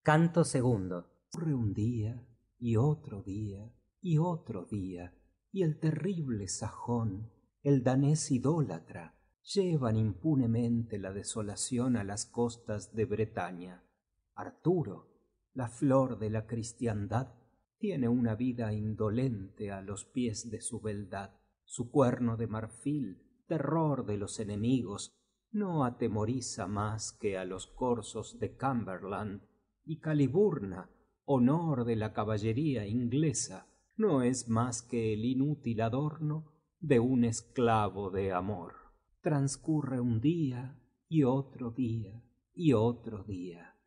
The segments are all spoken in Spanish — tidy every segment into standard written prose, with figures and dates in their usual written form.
Canto segundo. Ocurre un día, y otro día, y otro día, y el terrible sajón, el danés idólatra, llevan impunemente la desolación a las costas de Bretaña. Arturo, la flor de la cristiandad, tiene una vida indolente a los pies de su beldad. Su cuerno de marfil, terror de los enemigos, no atemoriza más que a los corzos de Cumberland, y Caliburna, honor de la caballería inglesa, no es más que el inútil adorno de un esclavo de amor. Transcurre un día y otro día y otro día,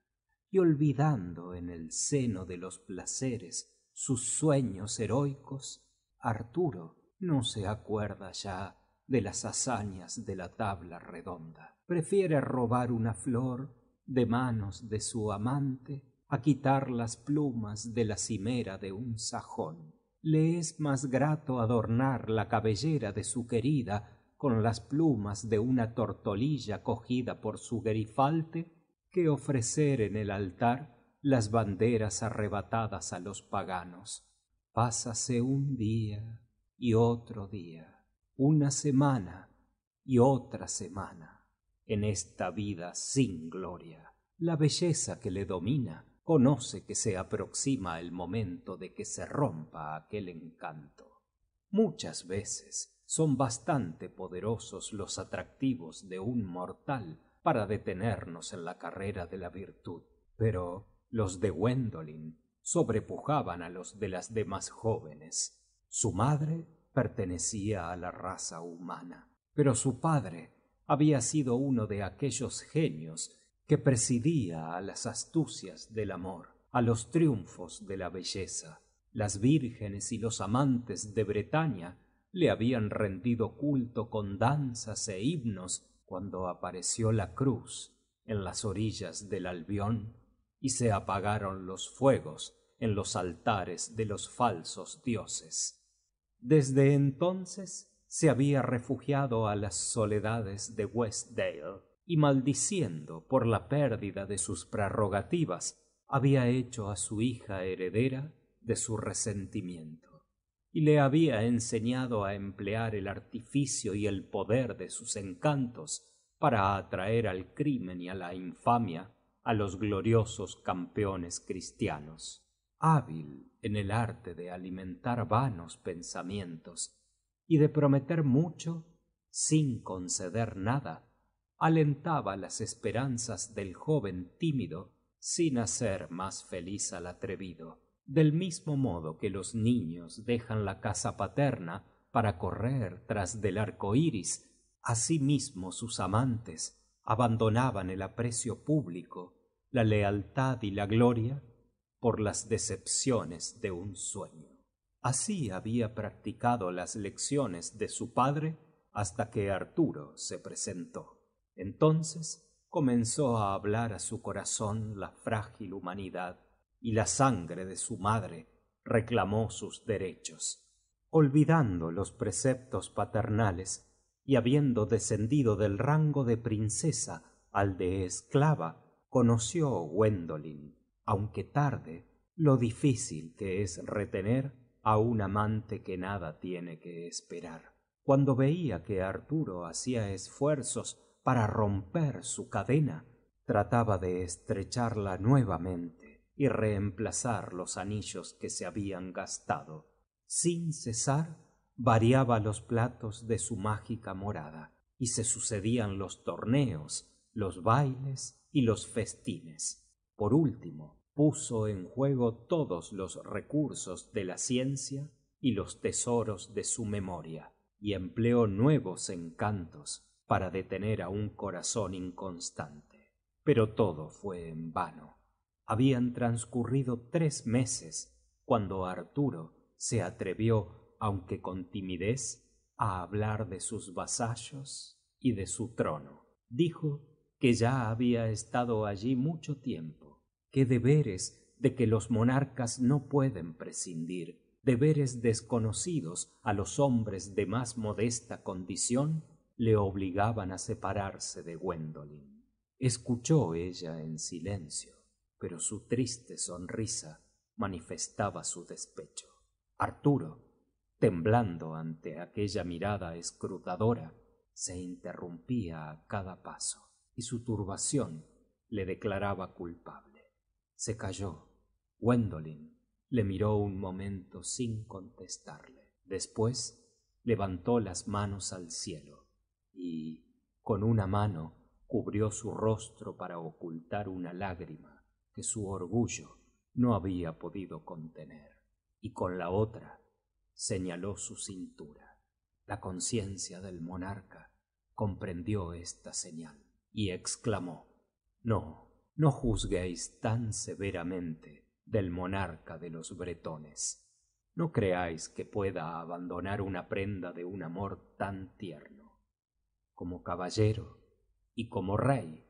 y olvidando en el seno de los placeres sus sueños heroicos, Arturo no se acuerda ya de las hazañas de la tabla redonda. Prefiere robar una flor de manos de su amante a quitar las plumas de la cimera de un sajón. Le es más grato adornar la cabellera de su querida con las plumas de una tortolilla cogida por su gerifalte que ofrecer en el altar las banderas arrebatadas a los paganos. Pásase un día y otro día, una semana y otra semana, en esta vida sin gloria. La belleza que le domina conoce que se aproxima el momento de que se rompa aquel encanto. Muchas veces son bastante poderosos los atractivos de un mortal para detenernos en la carrera de la virtud, pero los de Gwendolen sobrepujaban a los de las demás jóvenes. Su madre pertenecía a la raza humana, pero su padre había sido uno de aquellos genios que presidía a las astucias del amor, a los triunfos de la belleza. Las vírgenes y los amantes de Bretaña le habían rendido culto con danzas e himnos cuando apareció la cruz en las orillas del Albión y se apagaron los fuegos en los altares de los falsos dioses. Desde entonces se había refugiado a las soledades de Westdale y, maldiciendo por la pérdida de sus prerrogativas, había hecho a su hija heredera de su resentimiento, y le había enseñado a emplear el artificio y el poder de sus encantos para atraer al crimen y a la infamia a los gloriosos campeones cristianos. Hábil en el arte de alimentar vanos pensamientos y de prometer mucho sin conceder nada, alentaba las esperanzas del joven tímido sin hacer más feliz al atrevido. Del mismo modo que los niños dejan la casa paterna para correr tras del arco iris, asimismo sus amantes abandonaban el aprecio público, la lealtad y la gloria por las decepciones de un sueño. Así había practicado las lecciones de su padre hasta que Arturo se presentó. Entonces comenzó a hablar a su corazón la frágil humanidad, y la sangre de su madre reclamó sus derechos. Olvidando los preceptos paternales y habiendo descendido del rango de princesa al de esclava, conoció Gwendolen, aunque tarde, lo difícil que es retener a un amante que nada tiene que esperar. Cuando veía que Arturo hacía esfuerzos para romper su cadena, trataba de estrecharla nuevamente y reemplazar los anillos que se habían gastado. Sin cesar variaba los platos de su mágica morada, y se sucedían los torneos, los bailes y los festines. Por último, puso en juego todos los recursos de la ciencia y los tesoros de su memoria, y empleó nuevos encantos para detener a un corazón inconstante. Pero todo fue en vano. Habían transcurrido 3 meses cuando Arturo se atrevió, aunque con timidez, a hablar de sus vasallos y de su trono. Dijo que ya había estado allí mucho tiempo, que deberes de que los monarcas no pueden prescindir, deberes desconocidos a los hombres de más modesta condición, le obligaban a separarse de Gwendolen. Escuchó ella en silencio, pero su triste sonrisa manifestaba su despecho. Arturo, temblando ante aquella mirada escrutadora, se interrumpía a cada paso, y su turbación le declaraba culpable. Se calló. Gwendolen le miró un momento sin contestarle. Después levantó las manos al cielo y, con una mano, cubrió su rostro para ocultar una lágrima que su orgullo no había podido contener, y con la otra señaló su cintura. La conciencia del monarca comprendió esta señal y exclamó: no juzguéis tan severamente del monarca de los bretones. No creáis que pueda abandonar una prenda de un amor tan tierno. Como caballero y como rey,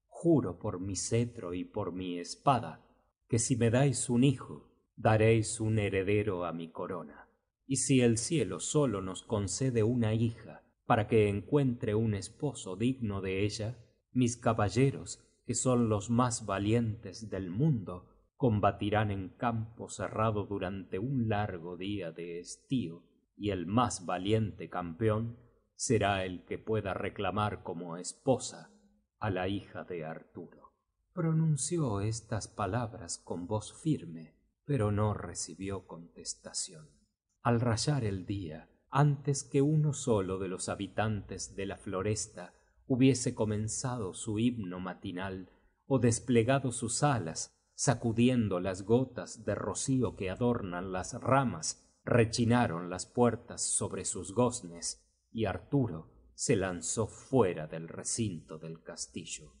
juro por mi cetro y por mi espada que si me dais un hijo, daréis un heredero a mi corona. Y si el cielo solo nos concede una hija para que encuentre un esposo digno de ella, mis caballeros, que son los más valientes del mundo, combatirán en campo cerrado durante un largo día de estío, y el más valiente campeón será el que pueda reclamar como esposa a la hija de Arturo. Pronunció estas palabras con voz firme, pero no recibió contestación. Al rayar el día, antes que uno solo de los habitantes de la floresta hubiese comenzado su himno matinal o desplegado sus alas, sacudiendo las gotas de rocío que adornan las ramas, rechinaron las puertas sobre sus goznes, y Arturo se lanzó fuera del recinto del castillo.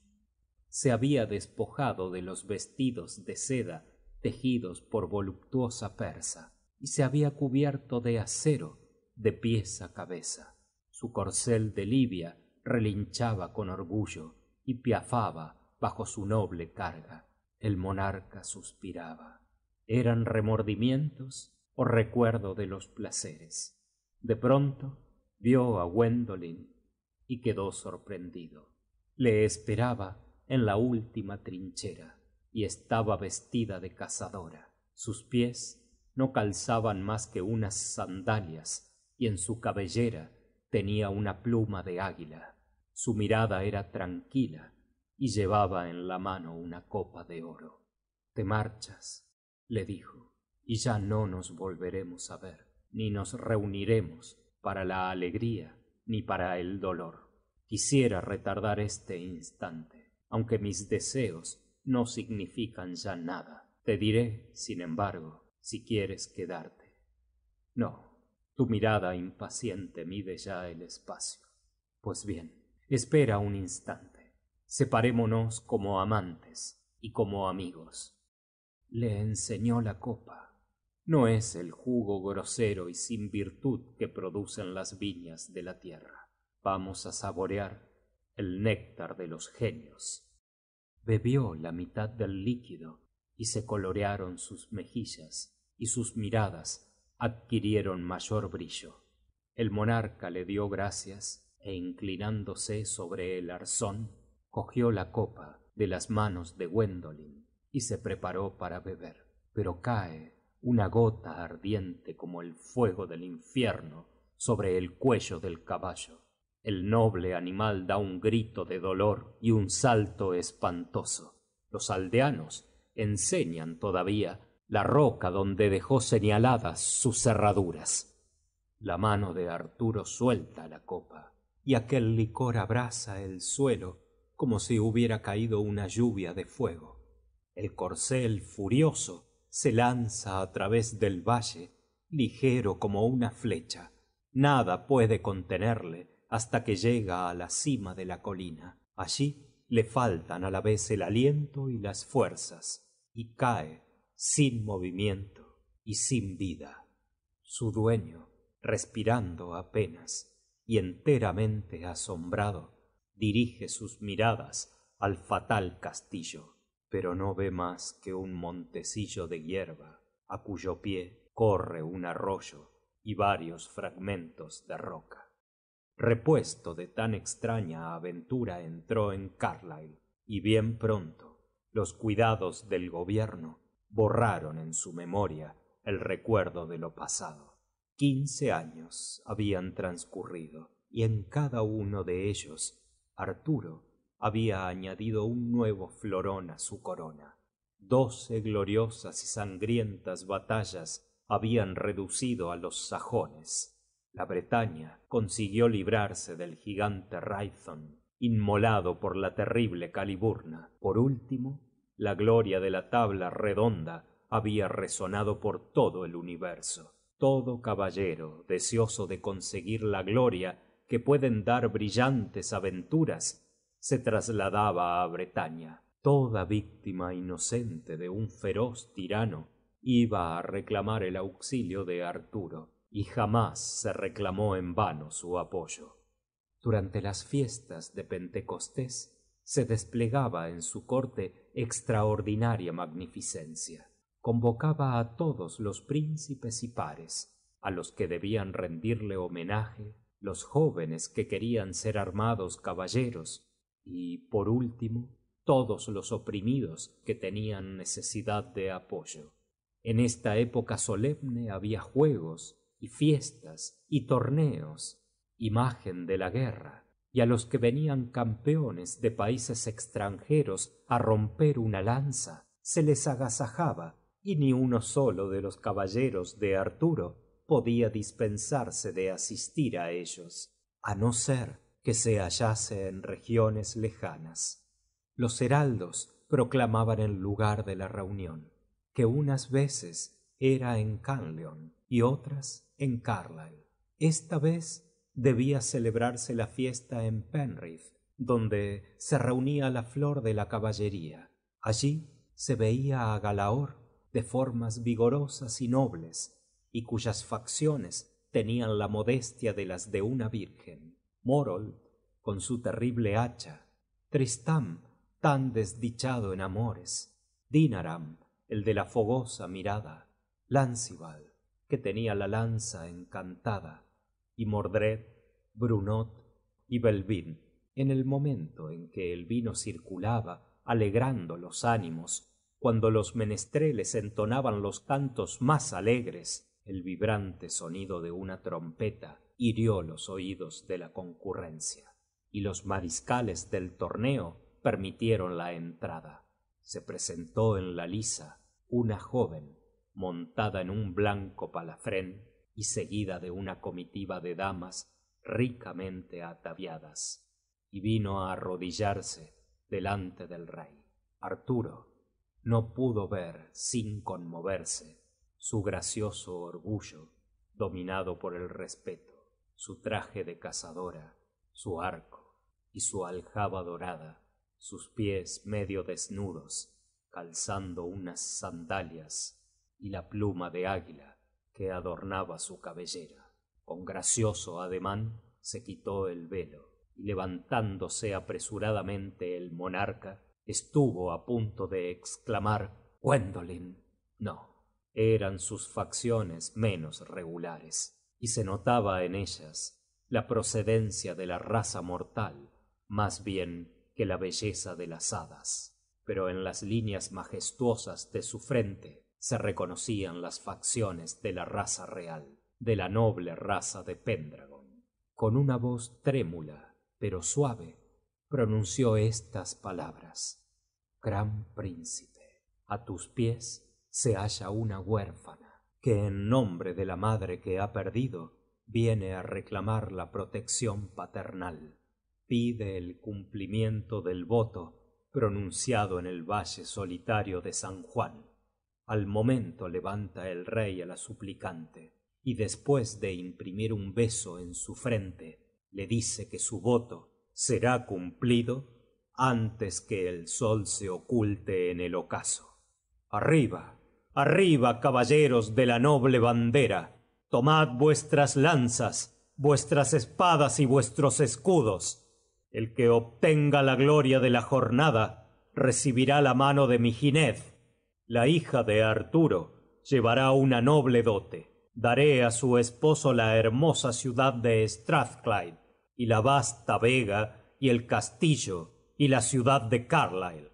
Se había despojado de los vestidos de seda tejidos por voluptuosa persa, y se había cubierto de acero de pies a cabeza. Su corcel de Libia relinchaba con orgullo y piafaba bajo su noble carga. El monarca suspiraba. ¿Eran remordimientos o recuerdo de los placeres? De pronto vio a Gwendolen y quedó sorprendido. Le esperaba en la última trinchera y estaba vestida de cazadora. Sus pies no calzaban más que unas sandalias y en su cabellera tenía una pluma de águila. Su mirada era tranquila y llevaba en la mano una copa de oro. «Te marchas», le dijo, «y ya no nos volveremos a ver, ni nos reuniremos para la alegría ni para el dolor. Quisiera retardar este instante, aunque mis deseos no significan ya nada. Te diré, sin embargo, si quieres quedarte. No, tu mirada impaciente mide ya el espacio. Pues bien, espera un instante. Separémonos como amantes y como amigos». Le enseñó la copa. No es el jugo grosero y sin virtud que producen las viñas de la tierra. Vamos a saborear el néctar de los genios. Bebió la mitad del líquido y se colorearon sus mejillas y sus miradas adquirieron mayor brillo. El monarca le dio gracias e inclinándose sobre el arzón, cogió la copa de las manos de Gwendolen y se preparó para beber. Pero cae una gota ardiente como el fuego del infierno sobre el cuello del caballo. El noble animal da un grito de dolor y un salto espantoso. Los aldeanos enseñan todavía la roca donde dejó señaladas sus cerraduras. La mano de Arturo suelta la copa y aquel licor abrasa el suelo como si hubiera caído una lluvia de fuego. El corcel furioso se lanza a través del valle, ligero como una flecha. Nada puede contenerle hasta que llega a la cima de la colina. Allí le faltan a la vez el aliento y las fuerzas, y cae sin movimiento y sin vida. Su dueño, respirando apenas y enteramente asombrado, dirige sus miradas al fatal castillo, pero no ve más que un montecillo de hierba a cuyo pie corre un arroyo y varios fragmentos de roca. Repuesto de tan extraña aventura, entró en Carlisle y bien pronto Los cuidados del gobierno borraron en su memoria el recuerdo de lo pasado. 15 años habían transcurrido, y en cada uno de ellos Arturo había añadido un nuevo florón a su corona. 12 gloriosas y sangrientas batallas habían reducido a los sajones. La Bretaña consiguió librarse del gigante Raithon, inmolado por la terrible Caliburna. Por último, la gloria de la tabla redonda había resonado por todo el universo. Todo caballero deseoso de conseguir la gloria que pueden dar brillantes aventuras se trasladaba a Bretaña. Toda víctima inocente de un feroz tirano iba a reclamar el auxilio de Arturo, y jamás se reclamó en vano su apoyo. Durante las fiestas de Pentecostés se desplegaba en su corte extraordinaria magnificencia. Convocaba a todos los príncipes y pares, a los que debían rendirle homenaje, los jóvenes que querían ser armados caballeros, y, por último, todos los oprimidos que tenían necesidad de apoyo. En esta época solemne había juegos y fiestas y torneos, imagen de la guerra, y a los que venían campeones de países extranjeros a romper una lanza se les agasajaba, y ni uno solo de los caballeros de Arturo podía dispensarse de asistir a ellos, a no ser que se hallase en regiones lejanas. Los heraldos proclamaban el lugar de la reunión, que unas veces era en Canleon y otras en Carlisle. Esta vez debía celebrarse la fiesta en Penrith, donde se reunía la flor de la caballería. Allí se veía a Galaor, de formas vigorosas y nobles, y cuyas facciones tenían la modestia de las de una virgen. Morold, con su terrible hacha. Tristram, tan desdichado en amores. Dinaram, el de la fogosa mirada. Lancibal, que tenía la lanza encantada. Y Mordred, Brunot y Belvin. En el momento en que el vino circulaba, alegrando los ánimos, cuando los menestreles entonaban los cantos más alegres, el vibrante sonido de una trompeta hirió los oídos de la concurrencia, y los mariscales del torneo permitieron la entrada. Se presentó en la liza una joven montada en un blanco palafrén y seguida de una comitiva de damas ricamente ataviadas, y vino a arrodillarse delante del rey. Arturo no pudo ver sin conmoverse su gracioso orgullo dominado por el respeto, su traje de cazadora, su arco y su aljaba dorada, sus pies medio desnudos, calzando unas sandalias, y la pluma de águila que adornaba su cabellera. Con gracioso ademán se quitó el velo, y levantándose apresuradamente el monarca, estuvo a punto de exclamar «Gwendolen». No, eran sus facciones menos regulares, y se notaba en ellas la procedencia de la raza mortal más bien que la belleza de las hadas. Pero en las líneas majestuosas de su frente se reconocían las facciones de la raza real, de la noble raza de Pendragon. Con una voz trémula pero suave pronunció estas palabras: «Gran príncipe, a tus pies se halla una huérfana, que en nombre de la madre que ha perdido viene a reclamar la protección paternal. Pide el cumplimiento del voto pronunciado en el valle solitario de San Juan». Al momento levanta el rey a la suplicante, y después de imprimir un beso en su frente, le dice que su voto será cumplido antes que el sol se oculte en el ocaso. «Arriba, arriba, caballeros de la noble bandera, tomad vuestras lanzas, vuestras espadas y vuestros escudos. El que obtenga la gloria de la jornada recibirá la mano de mi Ginez. La hija de Arturo llevará una noble dote. Daré a su esposo la hermosa ciudad de Strathclyde, y la vasta vega, y el castillo, y la ciudad de Carlisle.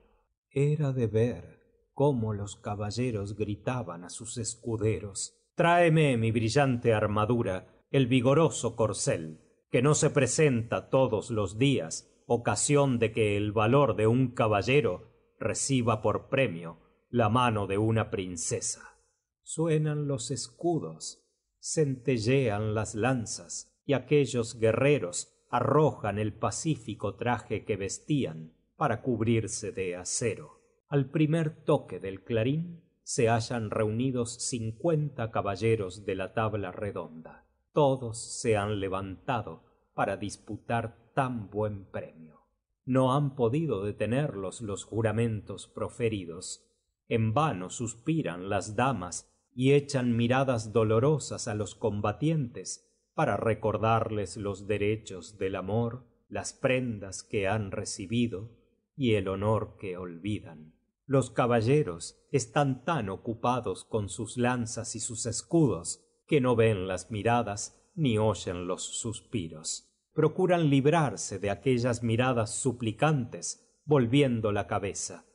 Era de ver cómo los caballeros gritaban a sus escuderos: «Tráeme mi brillante armadura, el vigoroso corcel, que no se presenta todos los días, ocasión de que el valor de un caballero reciba por premio la mano de una princesa». Suenan los escudos, centellean las lanzas, y aquellos guerreros arrojan el pacífico traje que vestían para cubrirse de acero. Al primer toque del clarín se hallan reunidos 50 caballeros de la tabla redonda. Todos se han levantado para disputar tan buen premio. No han podido detenerlos los juramentos proferidos. En vano suspiran las damas y echan miradas dolorosas a los combatientes para recordarles los derechos del amor, las prendas que han recibido y el honor que olvidan. Los caballeros están tan ocupados con sus lanzas y sus escudos que no ven las miradas ni oyen los suspiros. Procuran librarse de aquellas miradas suplicantes volviendo la cabeza,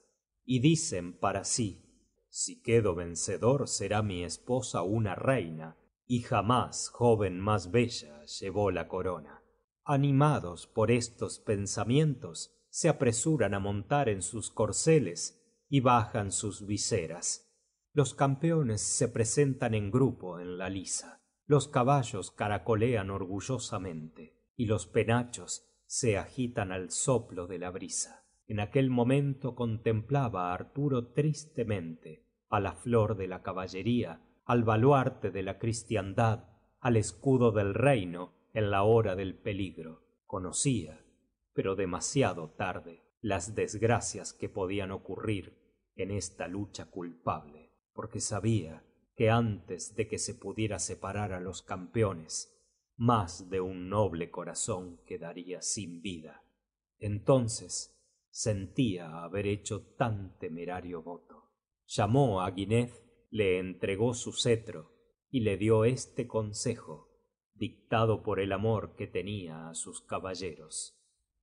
y dicen para sí: «Si quedo vencedor, será mi esposa una reina, y jamás joven más bella llevó la corona». Animados por estos pensamientos, se apresuran a montar en sus corceles y bajan sus viseras. Los campeones se presentan en grupo en la liza. Los caballos caracolean orgullosamente, y los penachos se agitan al soplo de la brisa. En aquel momento contemplaba a Arturo tristemente a la flor de la caballería, al baluarte de la cristiandad, al escudo del reino en la hora del peligro. Conocía, pero demasiado tarde, las desgracias que podían ocurrir en esta lucha culpable, porque sabía que antes de que se pudiera separar a los campeones, más de un noble corazón quedaría sin vida. Entonces sentía haber hecho tan temerario voto. Llamó a Gwyneth, le entregó su cetro y le dio este consejo, dictado por el amor que tenía a sus caballeros: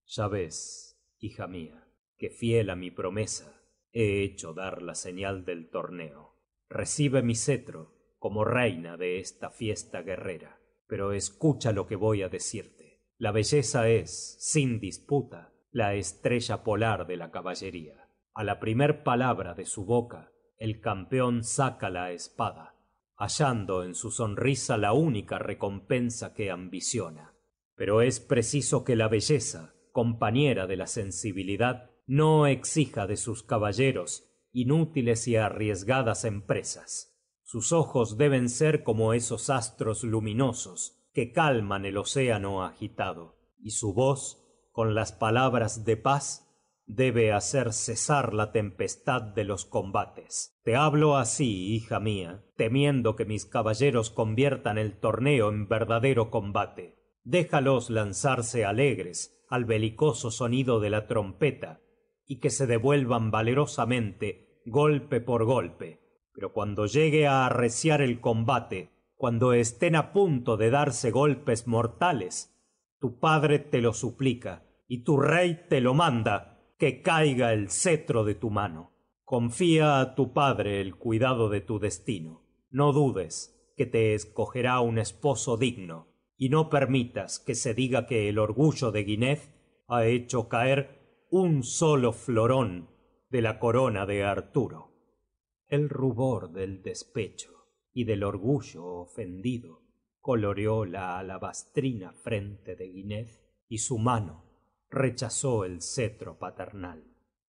«Ya ves, hija mía, que fiel a mi promesa he hecho dar la señal del torneo. Recibe mi cetro como reina de esta fiesta guerrera, pero escucha lo que voy a decirte. La belleza es, sin disputa, la estrella polar de la caballería. A la primer palabra de su boca, el campeón saca la espada, hallando en su sonrisa la única recompensa que ambiciona. Pero es preciso que la belleza, compañera de la sensibilidad, no exija de sus caballeros inútiles y arriesgadas empresas. Sus ojos deben ser como esos astros luminosos que calman el océano agitado, y su voz, con las palabras de paz, debe hacer cesar la tempestad de los combates. Te hablo así, hija mía, temiendo que mis caballeros conviertan el torneo en verdadero combate. Déjalos lanzarse alegres al belicoso sonido de la trompeta, y que se devuelvan valerosamente golpe por golpe. Pero cuando llegue a arreciar el combate, cuando estén a punto de darse golpes mortales, tu padre te lo suplica y tu rey te lo manda, que caiga el cetro de tu mano. Confía a tu padre el cuidado de tu destino. No dudes que te escogerá un esposo digno, y no permitas que se diga que el orgullo de Gwyneth ha hecho caer un solo florón de la corona de Arturo». El rubor del despecho y del orgullo ofendido coloreó la alabastrina frente de Gwyneth, y su mano rechazó el cetro paternal.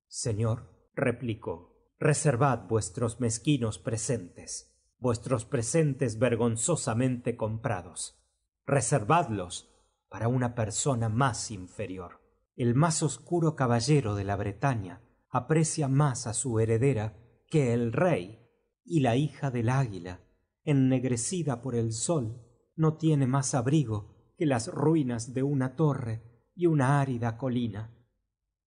«Señor», replicó, «reservad vuestros mezquinos presentes, vuestros presentes vergonzosamente comprados. Reservadlos para una persona más inferior. El más oscuro caballero de la Bretaña aprecia más a su heredera que el rey, y la hija del águila, ennegrecida por el sol, no tiene más abrigo que las ruinas de una torre y una árida colina.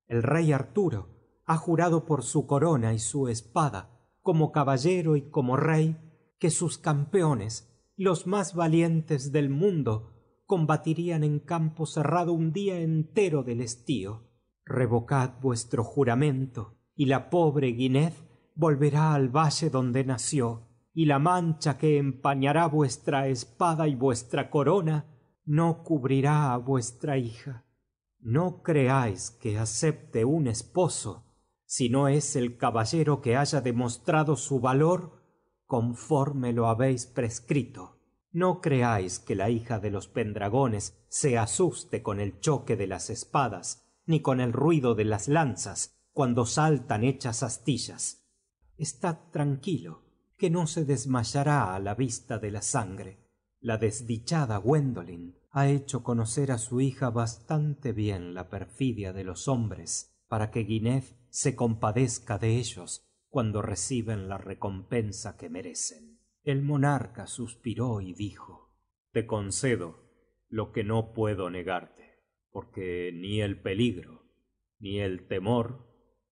El rey Arturo ha jurado por su corona y su espada, como caballero y como rey, que sus campeones, los más valientes del mundo, combatirían en campo cerrado un día entero del estío. Revocad vuestro juramento y la pobre Guineth volverá al valle donde nació, y la mancha que empañará vuestra espada y vuestra corona no cubrirá a vuestra hija. No creáis que acepte un esposo si no es el caballero que haya demostrado su valor conforme lo habéis prescrito. No creáis que la hija de los Pendragones se asuste con el choque de las espadas, ni con el ruido de las lanzas cuando saltan hechas astillas. Estad tranquilo, que no se desmayará a la vista de la sangre. La desdichada Gwendolen ha hecho conocer a su hija bastante bien la perfidia de los hombres para que Guineth se compadezca de ellos cuando reciben la recompensa que merecen. El monarca suspiró y dijo: Te concedo lo que no puedo negarte, porque ni el peligro, ni el temor,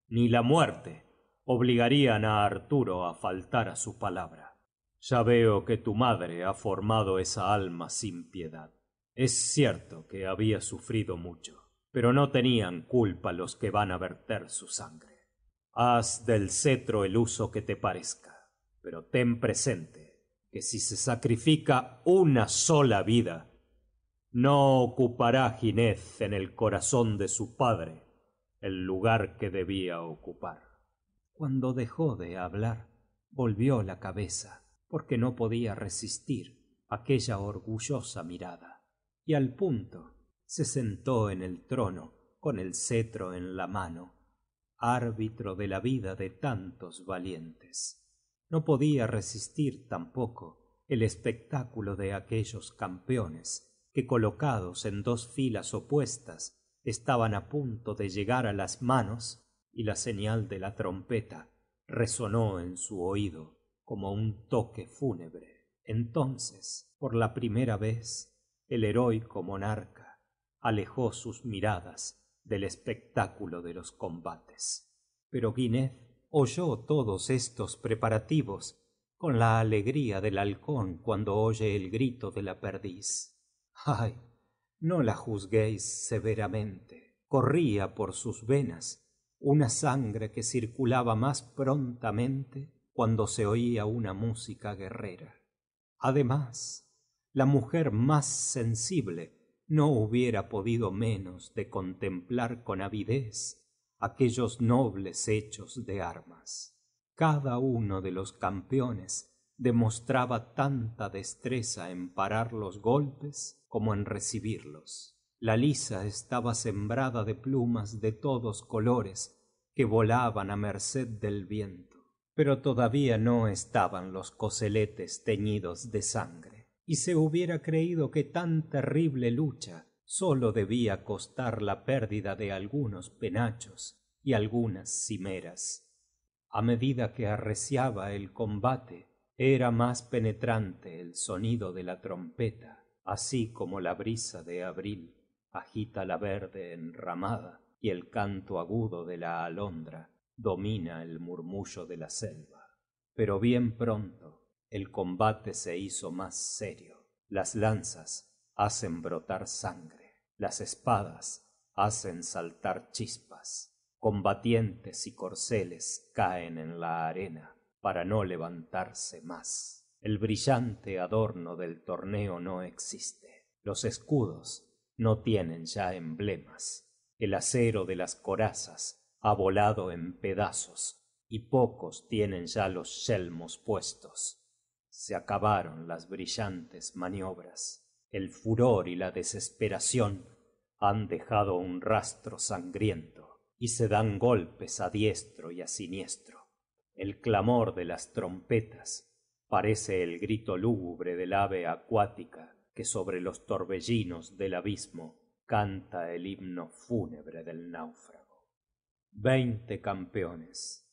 ni la muerte obligarían a Arturo a faltar a su palabra. Ya veo que tu madre ha formado esa alma sin piedad. Es cierto que había sufrido mucho, pero no tenían culpa los que van a verter su sangre. Haz del cetro el uso que te parezca, pero ten presente que si se sacrifica una sola vida, no ocupará Ginez en el corazón de su padre el lugar que debía ocupar. Cuando dejó de hablar, volvió la cabeza, porque no podía resistir aquella orgullosa mirada, y al punto se sentó en el trono con el cetro en la mano, árbitro de la vida de tantos valientes. No podía resistir tampoco el espectáculo de aquellos campeones que, colocados en dos filas opuestas, estaban a punto de llegar a las manos, y la señal de la trompeta resonó en su oído como un toque fúnebre. Entonces, por la primera vez, el heroico monarca alejó sus miradas del espectáculo de los combates. Pero Guineth oyó todos estos preparativos con la alegría del halcón cuando oye el grito de la perdiz. ¡Ay! No la juzguéis severamente. Corría por sus venas una sangre que circulaba más prontamente cuando se oía una música guerrera. Además, la mujer más sensible no hubiera podido menos de contemplar con avidez aquellos nobles hechos de armas. Cada uno de los campeones demostraba tanta destreza en parar los golpes como en recibirlos. La lisa estaba sembrada de plumas de todos colores que volaban a merced del viento, pero todavía no estaban los coseletes teñidos de sangre, y se hubiera creído que tan terrible lucha sólo debía costar la pérdida de algunos penachos y algunas cimeras. A medida que arreciaba el combate, era más penetrante el sonido de la trompeta, así como la brisa de abril agita la verde enramada y el canto agudo de la alondra domina el murmullo de la selva. Pero bien pronto el combate se hizo más serio. Las lanzas hacen brotar sangre, las espadas hacen saltar chispas, combatientes y corceles caen en la arena para no levantarse más. El brillante adorno del torneo no existe. Los escudos no tienen ya emblemas. El acero de las corazas ha volado en pedazos y pocos tienen ya los yelmos puestos. Se acabaron las brillantes maniobras. El furor y la desesperación han dejado un rastro sangriento y se dan golpes a diestro y a siniestro. El clamor de las trompetas parece el grito lúgubre del ave acuática que sobre los torbellinos del abismo canta el himno fúnebre del náufrago. 20 campeones,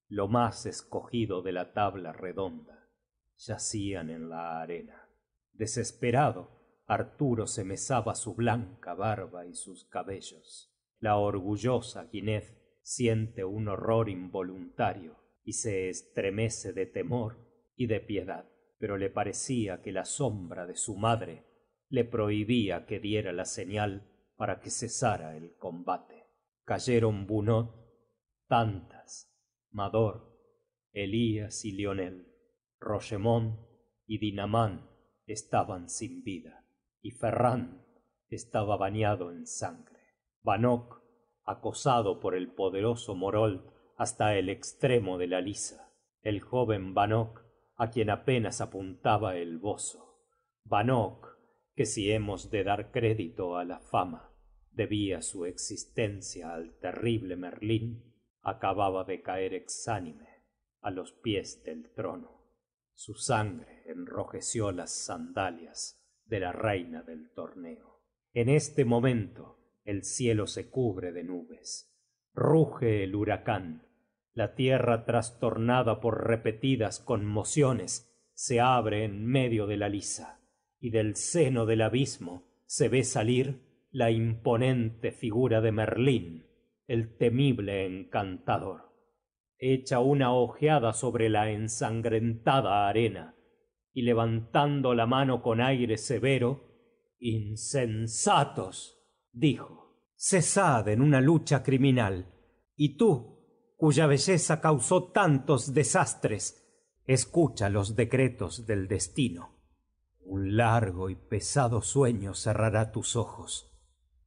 lo más escogido de la tabla redonda, yacían en la arena. Desesperado, Arturo se mesaba su blanca barba y sus cabellos. La orgullosa Guineth siente un horror involuntario y se estremece de temor y de piedad, pero le parecía que la sombra de su madre le prohibía que diera la señal para que cesara el combate. Cayeron Bunot Tantas, Mador, Elías y Lionel, Rogemont y Dinamán estaban sin vida, y Ferrand estaba bañado en sangre. Bannock, acosado por el poderoso Morold hasta el extremo de la liza. El joven Bannock, a quien apenas apuntaba el bozo. Bannock, que si hemos de dar crédito a la fama, debía su existencia al terrible Merlín, acababa de caer exánime a los pies del trono. Su sangre enrojeció las sandalias de la reina del torneo. En este momento el cielo se cubre de nubes. Ruge el huracán. La tierra, trastornada por repetidas conmociones, se abre en medio de la liza, y del seno del abismo se ve salir la imponente figura de Merlín, el temible encantador. Echa una ojeada sobre la ensangrentada arena, y levantando la mano con aire severo: «Insensatos», dijo, «cesad en una lucha criminal, y tú, cuya belleza causó tantos desastres, escucha los decretos del destino. Un largo y pesado sueño cerrará tus ojos,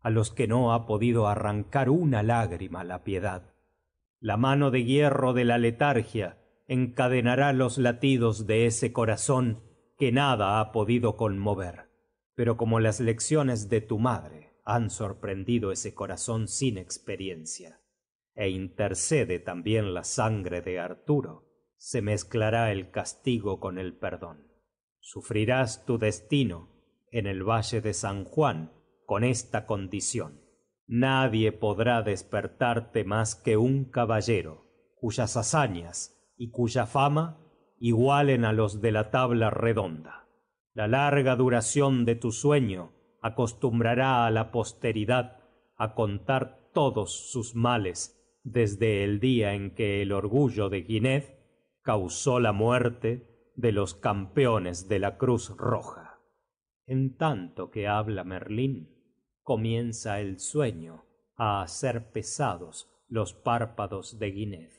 a los que no ha podido arrancar una lágrima la piedad. La mano de hierro de la letargia encadenará los latidos de ese corazón que nada ha podido conmover. Pero como las lecciones de tu madre han sorprendido ese corazón sin experiencia, e intercede también la sangre de Arturo, se mezclará el castigo con el perdón. Sufrirás tu destino en el valle de San Juan con esta condición: nadie podrá despertarte más que un caballero, cuyas hazañas y cuya fama igualen a los de la tabla redonda. La larga duración de tu sueño acostumbrará a la posteridad a contar todos sus males desde el día en que el orgullo de Gwynedd causó la muerte de los campeones de la Cruz Roja. En tanto que habla Merlín, comienza el sueño a hacer pesados los párpados de Gwynedd.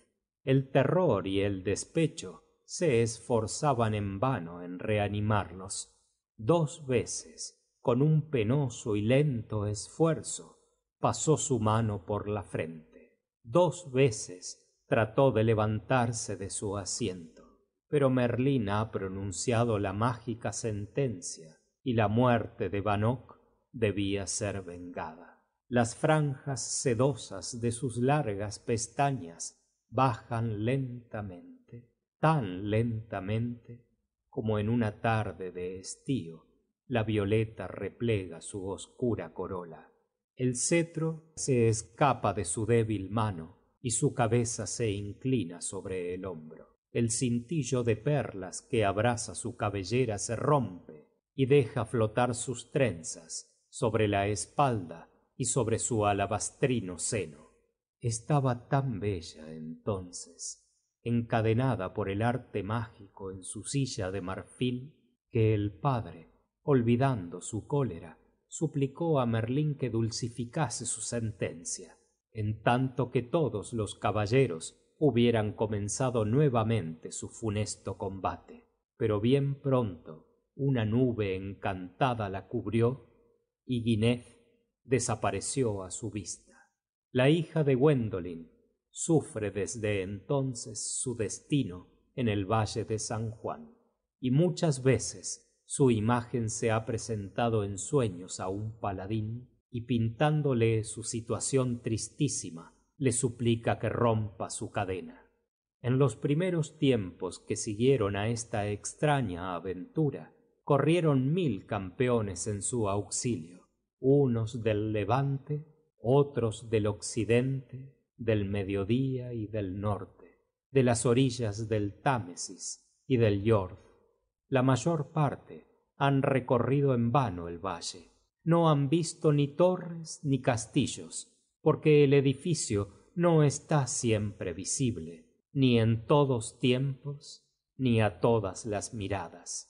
El terror y el despecho se esforzaban en vano en reanimarlos. 2 veces, con un penoso y lento esfuerzo, pasó su mano por la frente. 2 veces trató de levantarse de su asiento, pero Merlín ha pronunciado la mágica sentencia, y la muerte de Bannock debía ser vengada. Las franjas sedosas de sus largas pestañas bajan lentamente, tan lentamente como en una tarde de estío la violeta replega su oscura corola. El cetro se escapa de su débil mano y su cabeza se inclina sobre el hombro. El cintillo de perlas que abraza su cabellera se rompe y deja flotar sus trenzas sobre la espalda y sobre su alabastrino seno. Estaba tan bella entonces, encadenada por el arte mágico en su silla de marfil, que el padre, olvidando su cólera, suplicó a Merlín que dulcificase su sentencia, en tanto que todos los caballeros hubieran comenzado nuevamente su funesto combate. Pero bien pronto una nube encantada la cubrió y Gwynedd desapareció a su vista. La hija de Gwendolyn sufre desde entonces su destino en el valle de San Juan, y muchas veces su imagen se ha presentado en sueños a un paladín, y pintándole su situación tristísima, le suplica que rompa su cadena. En los primeros tiempos que siguieron a esta extraña aventura, corrieron 1000 campeones en su auxilio, unos del levante, otros del occidente, del mediodía y del norte, de las orillas del Támesis y del Yord. La mayor parte han recorrido en vano el valle. No han visto ni torres ni castillos, porque el edificio no está siempre visible, ni en todos tiempos, ni a todas las miradas.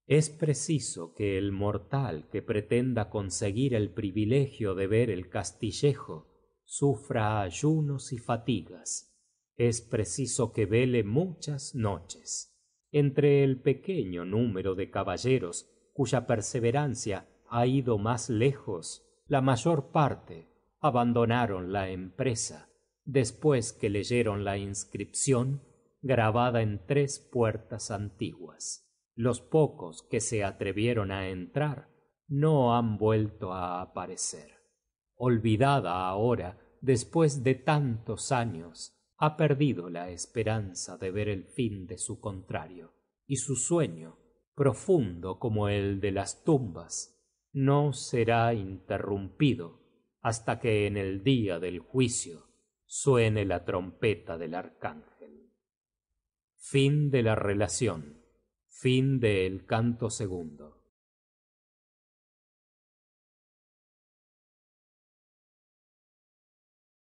Es preciso que el mortal que pretenda conseguir el privilegio de ver el castillejo sufra ayunos y fatigas. Es preciso que vele muchas noches. Entre el pequeño número de caballeros cuya perseverancia ha ido más lejos, la mayor parte abandonaron la empresa después que leyeron la inscripción grabada en 3 puertas antiguas. Los pocos que se atrevieron a entrar no han vuelto a aparecer. Olvidada ahora, después de tantos años, ha perdido la esperanza de ver el fin de su contrario, y su sueño, profundo como el de las tumbas, no será interrumpido hasta que en el día del juicio suene la trompeta del arcángel. Fin de la relación. Fin del canto segundo.